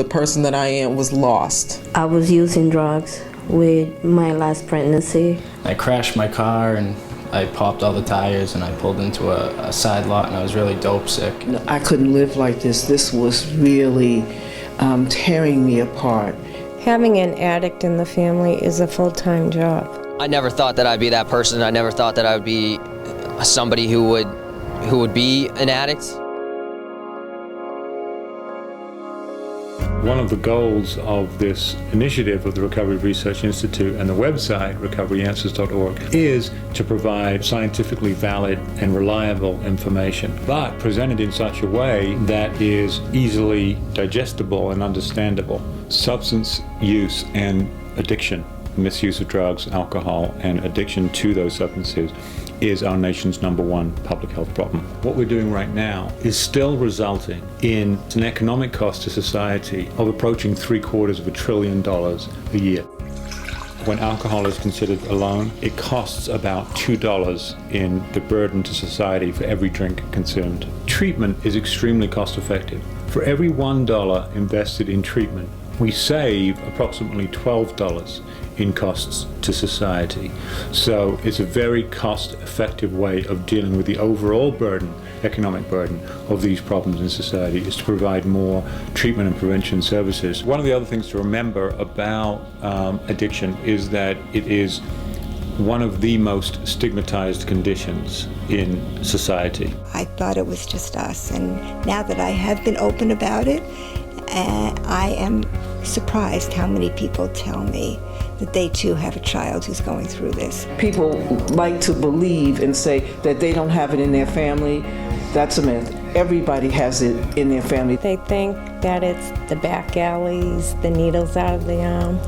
the person that I am was lost. I was using drugs with my last pregnancy. I crashed my car and I popped all the tires and I pulled into a side lot and I was really dope sick. I couldn't live like this. This was really tearing me apart. Having an addict in the family is a full-time job. I never thought that I'd be that person. I never thought that I would be somebody who would be an addict. One of the goals of this initiative of the Recovery Research Institute and the website recoveryanswers.org is to provide scientifically valid and reliable information, but presented in such a way that is easily digestible and understandable. Substance use and addiction, misuse of drugs, alcohol, and addiction to those substances is our nation's #1 public health problem. What we're doing right now is still resulting in an economic cost to society of approaching $750 billion a year. When alcohol is considered alone, it costs about $2 in the burden to society for every drink consumed. Treatment is extremely cost effective. For every $1 invested in treatment, we save approximately $12 in costs to society. So it's a very cost-effective way of dealing with the overall burden, economic burden, of these problems in society, is to provide more treatment and prevention services. One of the other things to remember about addiction is that it is one of the most stigmatized conditions in society. I thought it was just us, and now that I have been open about it, I am surprised how many people tell me that they too have a child who's going through this. People like to believe and say that they don't have it in their family. That's a myth. Everybody has it in their family. They think that it's the back alleys, the needles out of the arm,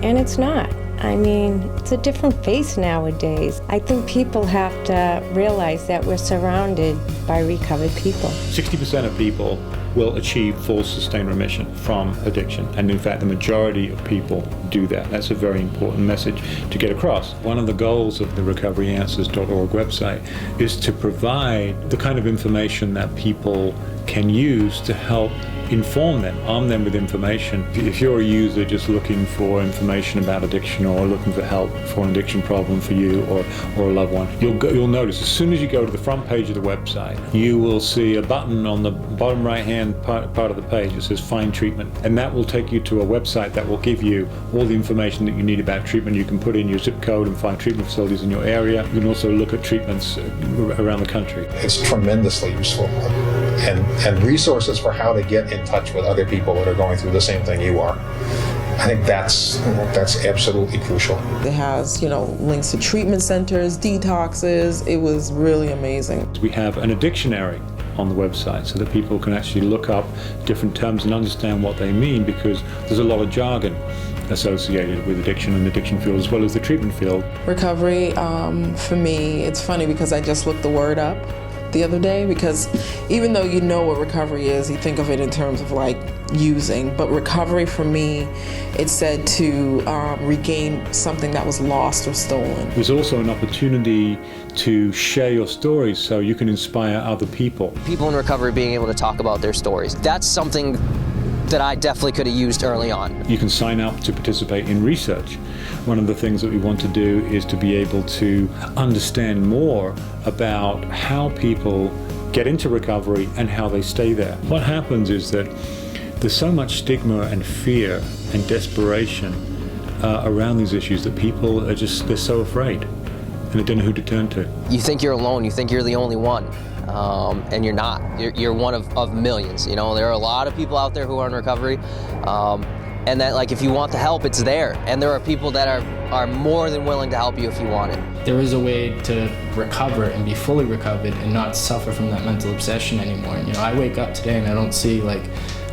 and it's not. I mean, it's a different face nowadays. I think people have to realize that we're surrounded by recovered people. 60% of people will achieve full sustained remission from addiction, and in fact the majority of people do that. That's a very important message to get across. One of the goals of the recoveryanswers.org website is to provide the kind of information that people can use to help inform them, arm them with information. If you're a user just looking for information about addiction or looking for help for an addiction problem for you or a loved one, you'll notice as soon as you go to the front page of the website, you will see a button on the bottom right-hand part of the page that says Find Treatment, and that will take you to a website that will give you all the information that you need about treatment. You can put in your zip code and find treatment facilities in your area. You can also look at treatments around the country. It's tremendously useful, and resources for how to get in touch with other people that are going through the same thing you are. I think that's absolutely crucial. It has, links to treatment centers, detoxes. It was really amazing. We have an addictionary on the website so that people can actually look up different terms and understand what they mean, because there's a lot of jargon associated with addiction and the addiction field as well as the treatment field. Recovery, for me, it's funny because I just looked the word up the other day, because even though you know what recovery is, you think of it in terms of like using, but recovery for me, it said to regain something that was lost or stolen. There's also an opportunity to share your stories so you can inspire other people. People in recovery being able to talk about their stories, that's something that I definitely could have used early on. You can sign up to participate in research. One of the things that we want to do is to be able to understand more about how people get into recovery and how they stay there. What happens is that there's so much stigma and fear and desperation around these issues that people are they're so afraid and they don't know who to turn to. You think you're alone, you think you're the only one. And you're not. You're one of millions. There are a lot of people out there who are in recovery, and that, like, if you want the help, it's there. And there are people that are more than willing to help you if you want it. There is a way to recover and be fully recovered and not suffer from that mental obsession anymore. I wake up today and I don't see, like,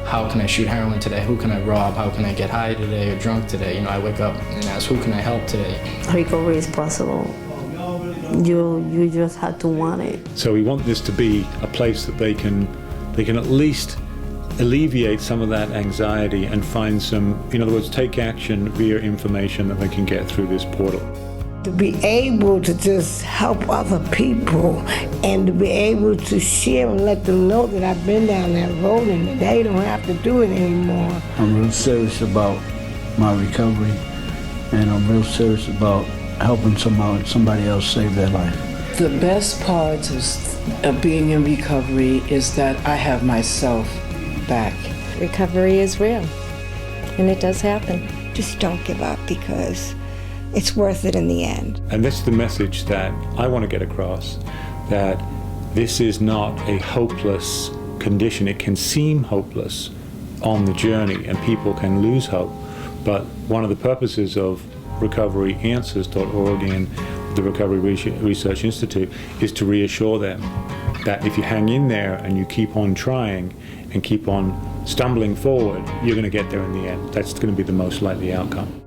how can I shoot heroin today? Who can I rob? How can I get high today or drunk today? I wake up and ask, who can I help today? Recovery is possible. You just have to want it. So we want this to be a place that they can at least alleviate some of that anxiety and find some, in other words, take action via information that they can get through this portal. to be able to just help other people and to be able to share and let them know that I've been down that road and that they don't have to do it anymore. I'm real serious about my recovery, and I'm real serious about helping somebody else save their life. The best part of being in recovery is that I have myself back. Recovery is real, and it does happen. Just don't give up, because it's worth it in the end. And that's the message that I want to get across, that this is not a hopeless condition. It can seem hopeless on the journey, and people can lose hope. But one of the purposes of RecoveryAnswers.org and the Recovery Research Institute is to reassure them that if you hang in there and you keep on trying and keep on stumbling forward, you're going to get there in the end. That's going to be the most likely outcome.